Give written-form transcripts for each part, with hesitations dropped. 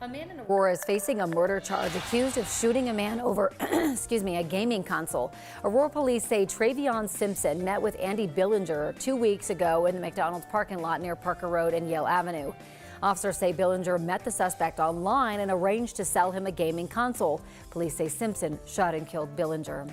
A man in Aurora is facing a murder charge accused of shooting a man over, a gaming console. Aurora police say Travion Simpson met with Andy Billinger 2 weeks ago in the McDonald's parking lot near Parker Road and Yale Avenue. Officers say Billinger met the suspect online and arranged to sell him a gaming console. Police say Simpson shot and killed Billinger.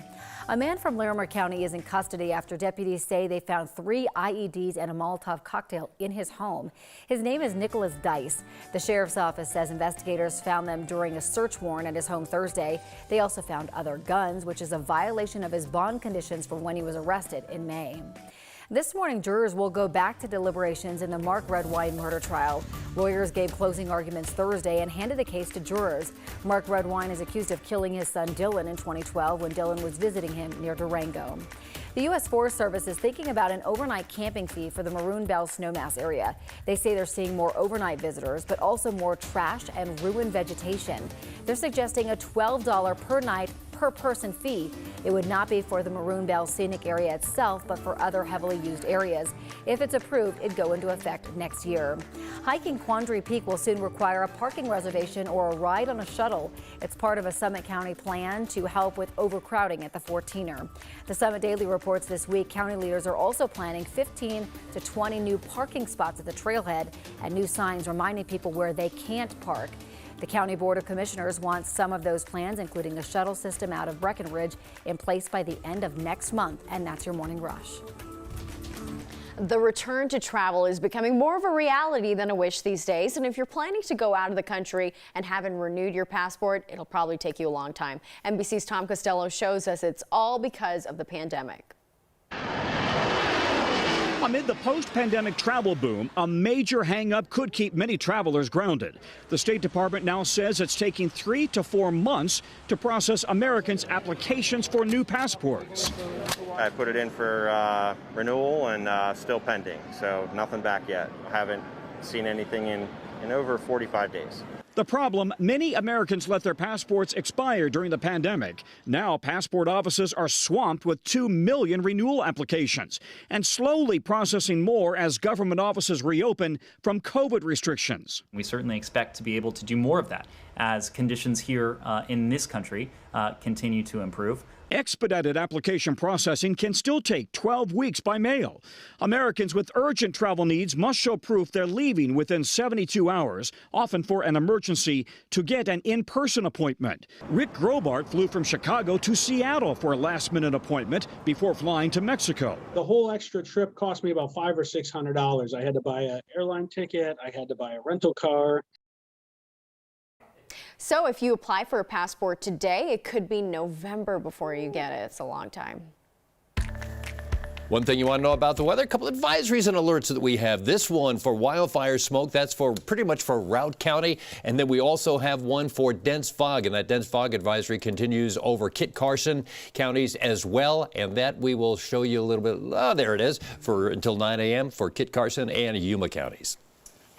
A man from Larimer County is in custody after deputies say they found 3 IEDs and a Molotov cocktail in his home. His name is Nicholas Dice. The sheriff's office says investigators found them during a search warrant at his home Thursday. They also found other guns, which is a violation of his bond conditions from when he was arrested in May. This morning, jurors will go back to deliberations in the Mark Redwine murder trial. Lawyers gave closing arguments Thursday and handed the case to jurors. Mark Redwine is accused of killing his son Dylan in 2012 when Dylan was visiting him near Durango. The U.S. Forest Service is thinking about an overnight camping fee for the Maroon Bell Snowmass area. They say they're seeing more overnight visitors, but also more trash and ruined vegetation. They're suggesting a $12 per night per person fee. It would not be for the Maroon Bell scenic area itself, but for other heavily used areas. If it's approved, it'd go into effect next year. Hiking Quandary Peak will soon require a parking reservation or a ride on a shuttle. It's part of a Summit County plan to help with overcrowding at the 14er. The Summit Daily reports this week county leaders are also planning 15 to 20 new parking spots at the trailhead and new signs reminding people where they can't park. The County Board of Commissioners wants some of those plans, including a shuttle system out of Breckenridge, in place by the end of next month. And that's your Morning Rush. The return to travel is becoming more of a reality than a wish these days. And if you're planning to go out of the country and haven't renewed your passport, it'll probably take you a long time. NBC's Tom Costello shows us it's all because of the pandemic. Amid the post-pandemic travel boom, a major hang-up could keep many travelers grounded. The State Department now says it's taking 3 to 4 months to process Americans' applications for new passports. I put it in for renewal and still pending, so nothing back yet. I haven't seen anything in over 45 days. The problem, many Americans let their passports expire during the pandemic. Now passport offices are swamped with 2 million renewal applications and slowly processing more as government offices reopen from COVID restrictions. We certainly expect to be able to do more of that as conditions here in this country continue to improve. Expedited application processing can still take 12 weeks by mail. Americans with urgent travel needs must show proof they're leaving within 72 hours, often for an emergency, to get an in-person appointment. Rick Grobart flew from Chicago to Seattle for a last-minute appointment before flying to Mexico. The whole extra trip cost me about $500 or $600. I had to buy an airline ticket. I had to buy a rental car. So if you apply for a passport today, it could be November before you get it. It's a long time. One thing you want to know about the weather, a couple advisories and alerts that we have. This one for wildfire smoke, that's for pretty much for Routt County. And then we also have one for dense fog, and that dense fog advisory continues over Kit Carson counties as well. And that we will show you a little bit, there it is, for until 9 a.m. for Kit Carson and Yuma counties.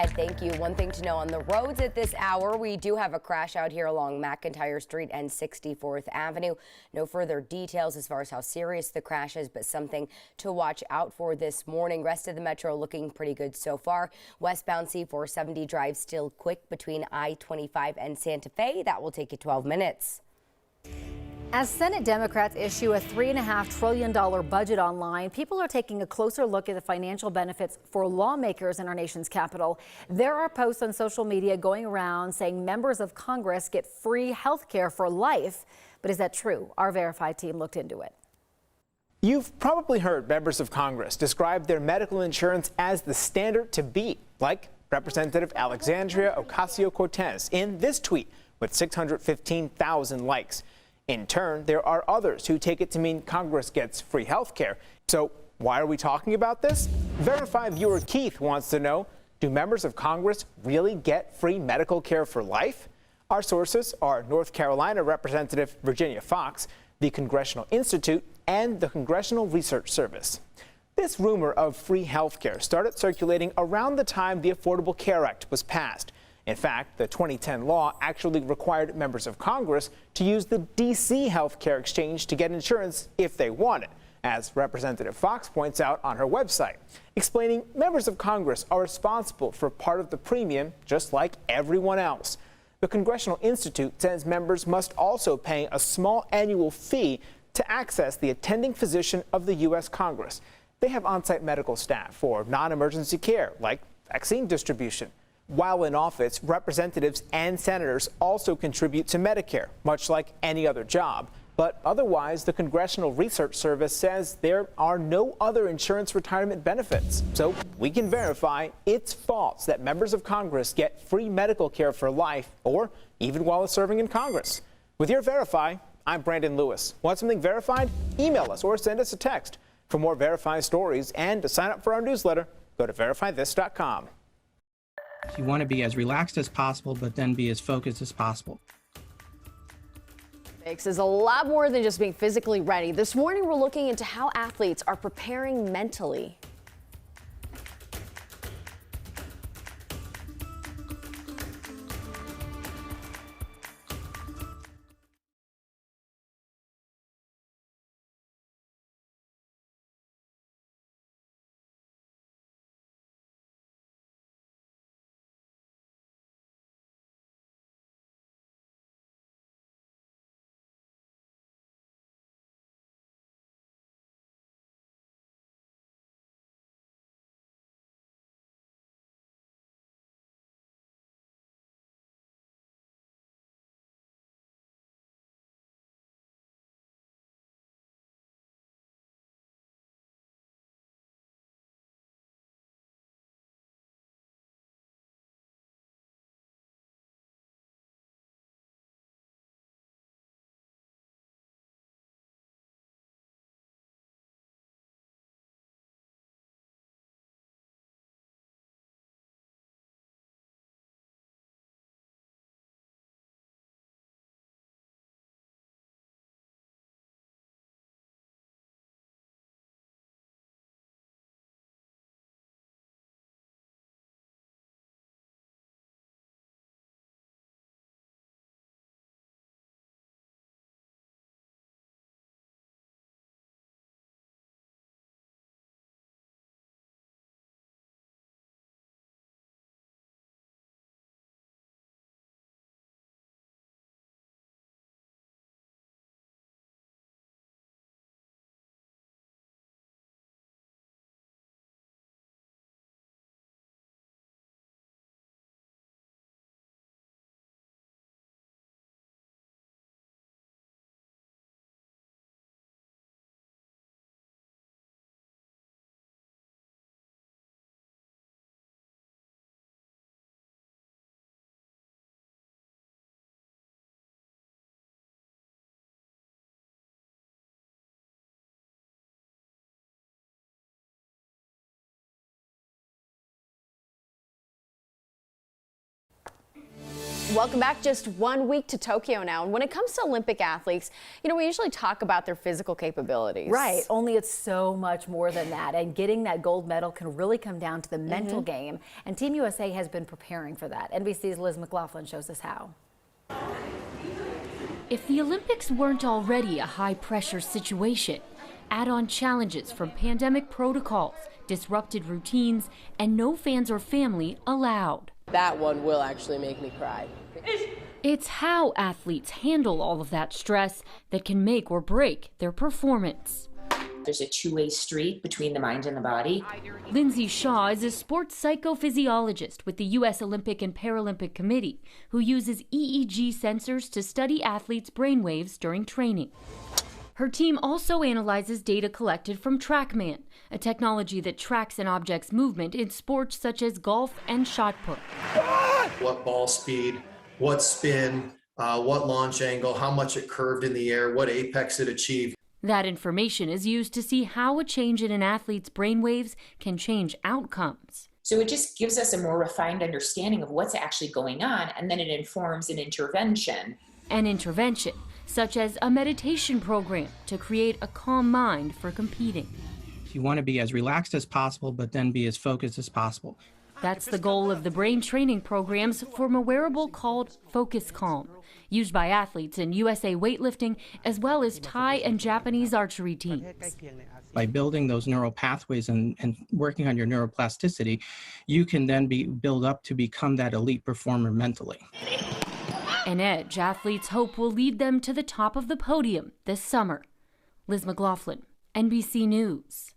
And thank you. One thing to know on the roads at this hour, we do have a crash out here along McIntyre Street and 64th Avenue. No further details as far as how serious the crash is, but something to watch out for this morning. Rest of the metro looking pretty good so far. Westbound C470 drive still quick between I-25 and Santa Fe. That will take you 12 minutes. As Senate Democrats issue a $3.5 trillion budget online, people are taking a closer look at the financial benefits for lawmakers in our nation's capital. There are posts on social media going around saying members of Congress get free health care for life. But is that true? Our Verified team looked into it. You've probably heard members of Congress describe their medical insurance as the standard to beat, like Representative Alexandria Ocasio-Cortez in this tweet with 615,000 likes. In turn, there are others who take it to mean Congress gets free health care. So why are we talking about this? Verified viewer Keith wants to know, do members of Congress really get free medical care for life? Our sources are North Carolina Representative Virginia Fox, the Congressional Institute, and the Congressional Research Service. This rumor of free health care started circulating around the time the Affordable Care Act was passed. In fact, the 2010 law actually required members of Congress to use the D.C. healthcare exchange to get insurance if they want it, as Representative Fox points out on her website, explaining members of Congress are responsible for part of the premium just like everyone else. The Congressional Institute says members must also pay a small annual fee to access the attending physician of the U.S. Congress. They have on-site medical staff for non-emergency care, like vaccine distribution. While in office, representatives and senators also contribute to Medicare, much like any other job. But otherwise, the Congressional Research Service says there are no other insurance retirement benefits. So we can verify it's false that members of Congress get free medical care for life or even while serving in Congress. With your Verify, I'm Brandon Lewis. Want something verified? Email us or send us a text. For more Verify stories and to sign up for our newsletter, go to verifythis.com. You want to be as relaxed as possible, but then be as focused as possible. Olympics is a lot more than just being physically ready. This morning, we're looking into how athletes are preparing mentally. Welcome back. Just 1 week to Tokyo now. And when it comes to Olympic athletes, we usually talk about their physical capabilities. Right. Only it's so much more than that. And getting that gold medal can really come down to the mental game. And Team USA has been preparing for that. NBC's Liz McLaughlin shows us how. If the Olympics weren't already a high-pressure situation, add on challenges from pandemic protocols, disrupted routines, and no fans or family allowed. That one will actually make me cry. It's how athletes handle all of that stress that can make or break their performance. There's a two-way street between the mind and the body. Lindsay Shaw is a sports psychophysiologist with the U.S. Olympic and Paralympic Committee, who uses EEG sensors to study athletes' brainwaves during training. Her team also analyzes data collected from TrackMan, a technology that tracks an object's movement in sports such as golf and shot put. What ball speed, what spin, what launch angle, how much it curved in the air, what apex it achieved. That information is used to see how a change in an athlete's brainwaves can change outcomes. So it just gives us a more refined understanding of what's actually going on, and then it informs an intervention. An intervention, such as a meditation program to create a calm mind for competing. You want to be as relaxed as possible, but then be as focused as possible. That's the goal of the brain training programs from a wearable called Focus Calm, used by athletes in USA weightlifting as well as Thai and Japanese archery teams. By building those neural pathways and working on your neuroplasticity, you can then build up to become that elite performer mentally. An edge athletes hope will lead them to the top of the podium this summer. Liz McLaughlin, NBC News.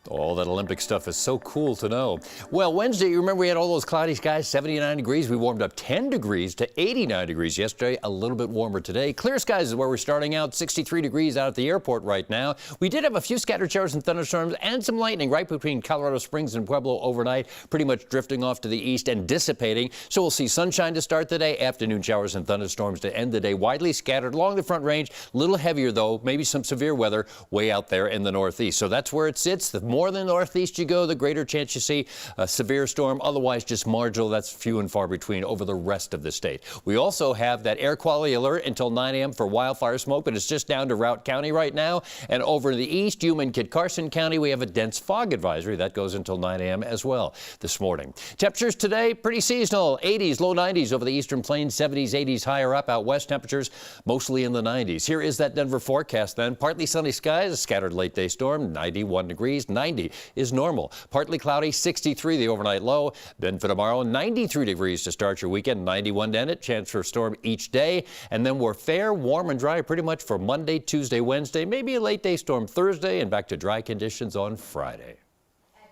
All that Olympic stuff is so cool to know. Well, Wednesday, you remember we had all those cloudy skies, 79 degrees. We warmed up 10 degrees to 89 degrees yesterday, a little bit warmer today. Clear skies is where we're starting out, 63 degrees out at the airport right now. We did have a few scattered showers and thunderstorms and some lightning right between Colorado Springs and Pueblo overnight, pretty much drifting off to the east and dissipating. So we'll see sunshine to start the day, afternoon showers and thunderstorms to end the day, widely scattered along the Front Range. A little heavier, though, maybe some severe weather way out there in the northeast. So that's where it sits. The more than northeast you go, the greater chance you see a severe storm. Otherwise, just marginal. That's few and far between over the rest of the state. We also have that air quality alert until 9 a.m. for wildfire smoke, but it's just down to Routt County right now. And over in the east, Yuma and Kit Carson County, we have a dense fog advisory. That goes until 9 a.m. as well this morning. Temperatures today, pretty seasonal. 80s, low 90s over the eastern plains, 70s, 80s higher up. Out west, temperatures mostly in the 90s. Here is that Denver forecast then. Partly sunny skies, a scattered late day storm, 91 degrees, 90 is normal. Partly cloudy, 63 the overnight low. Then for tomorrow, 93 degrees to start your weekend, 91 to end it. Chance for a storm each day. And then we're fair, warm and dry pretty much for Monday, Tuesday, Wednesday. Maybe a late day storm Thursday and back to dry conditions on Friday.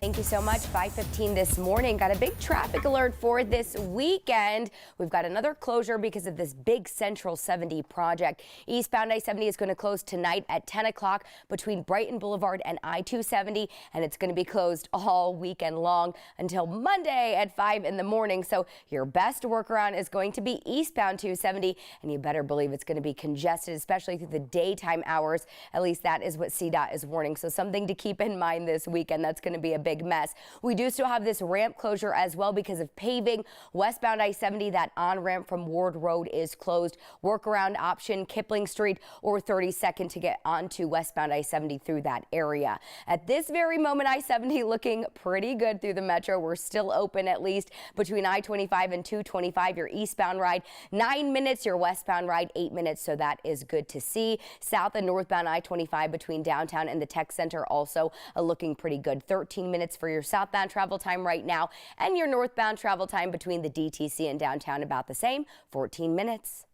Thank you so much. 5:15 this morning. Got a big traffic alert for this weekend. We've got another closure because of this big Central 70 project. Eastbound I-70 is going to close tonight at 10 o'clock between Brighton Boulevard and I-270, and it's going to be closed all weekend long until Monday at 5 in the morning. So your best workaround is going to be eastbound 270, and you better believe it's going to be congested, especially through the daytime hours. At least that is what CDOT is warning. So something to keep in mind this weekend. That's going to be a big mess. We do still have this ramp closure as well because of paving. Westbound I-70, that on-ramp from Ward Road is closed. Workaround option, Kipling Street or 32nd to get onto westbound I-70 through that area. At this very moment, I-70 looking pretty good through the metro. We're still open at least between I-25 and 225. Your eastbound ride, 9 minutes. Your westbound ride, 8 minutes. So that is good to see. South and northbound I-25 between downtown and the tech center also looking pretty good. 13 minutes for your southbound travel time right now, and your northbound travel time between the DTC and downtown about the same, 14 minutes.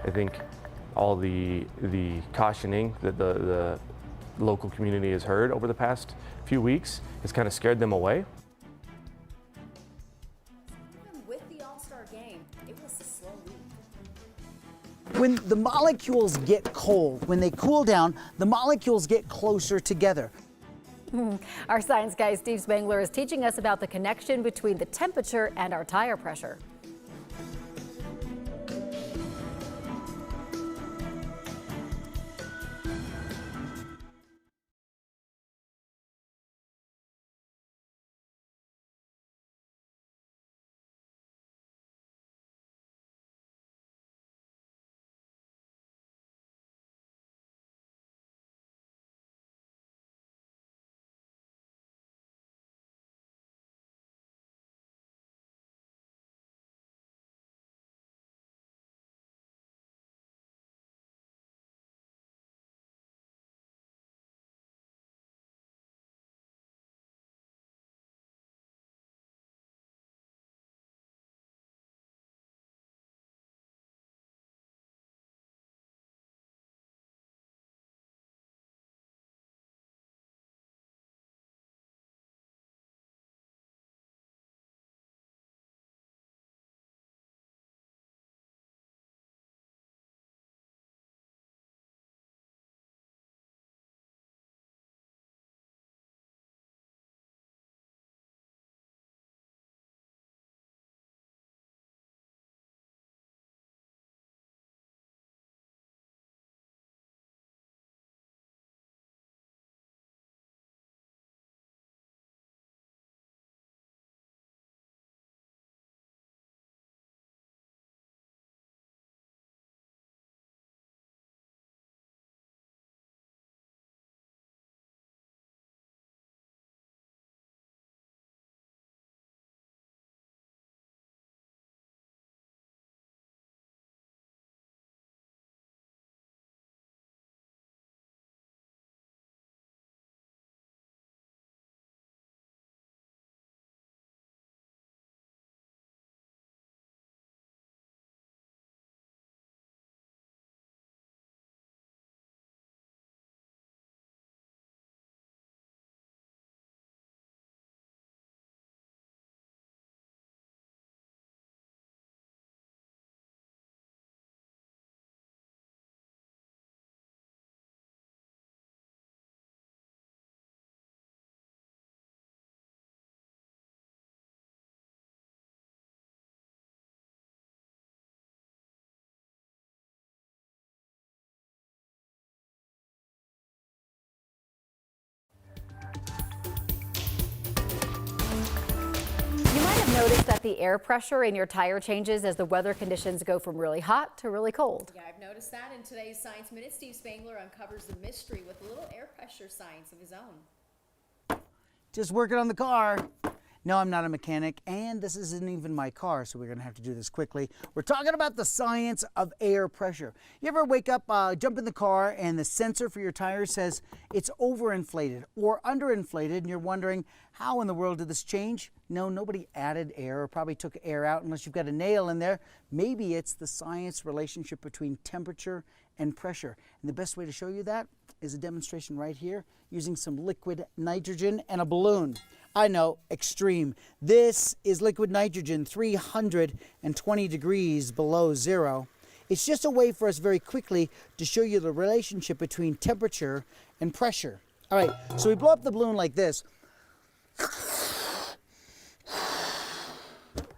I think all the cautioning that the local community has heard over the past few weeks has kind of scared them away. Even with the All-Star game, it was a slow week. When the molecules get cold, when they cool down, the molecules get closer together. Our science guy, Steve Spangler, is teaching us about the connection between the temperature and our tire pressure. noticed that the air pressure in your tire changes as the weather conditions go from really hot to really cold? Yeah, I've noticed that. In today's Science Minute, Steve Spangler uncovers the mystery with a little air pressure science of his own. Just working on the car. No, I'm not a mechanic, and this isn't even my car, so we're going to have to do this quickly. We're talking about the science of air pressure. You ever wake up, jump in the car, and the sensor for your tire says it's overinflated or underinflated, and you're wondering, how in the world did this change? No, nobody added air or probably took air out unless you've got a nail in there. Maybe it's the science relationship between temperature and pressure. And the best way to show you that is a demonstration right here using some liquid nitrogen and a balloon. I know, extreme. This is liquid nitrogen, 320 degrees below zero. It's just a way for us very quickly to show you the relationship between temperature and pressure. All right, so we blow up the balloon like this.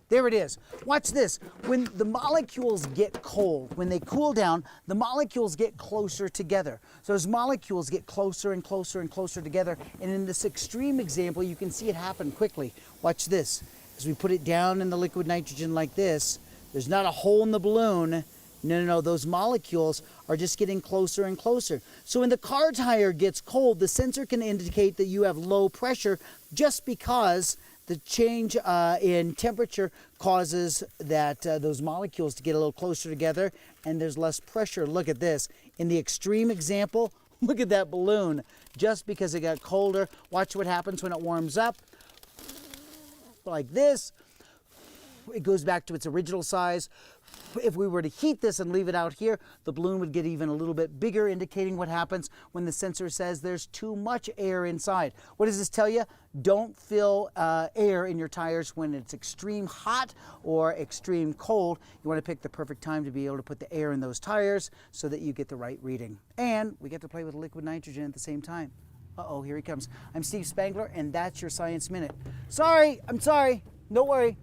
There it is. Watch this. When the molecules get cold, when they cool down, the molecules get closer together. So those molecules get closer and closer and closer together. And in this extreme example, you can see it happen quickly. Watch this. As we put it down in the liquid nitrogen like this, there's not a hole in the balloon. No. Those molecules are just getting closer and closer. So when the car tire gets cold, the sensor can indicate that you have low pressure just because the change in temperature causes that those molecules to get a little closer together and there's less pressure. Look at this. In the extreme example, look at that balloon. Just because it got colder, watch what happens when it warms up. Like this. It goes back to its original size. If we were to heat this and leave it out here, the balloon would get even a little bit bigger, indicating what happens when the sensor says there's too much air inside. What does this tell you? Don't fill air in your tires when it's extreme hot or extreme cold. You want to pick the perfect time to be able to put the air in those tires so that you get the right reading. And we get to play with liquid nitrogen at the same time. Uh-oh, here he comes. I'm Steve Spangler, and that's your Science Minute. I'm sorry. Don't worry.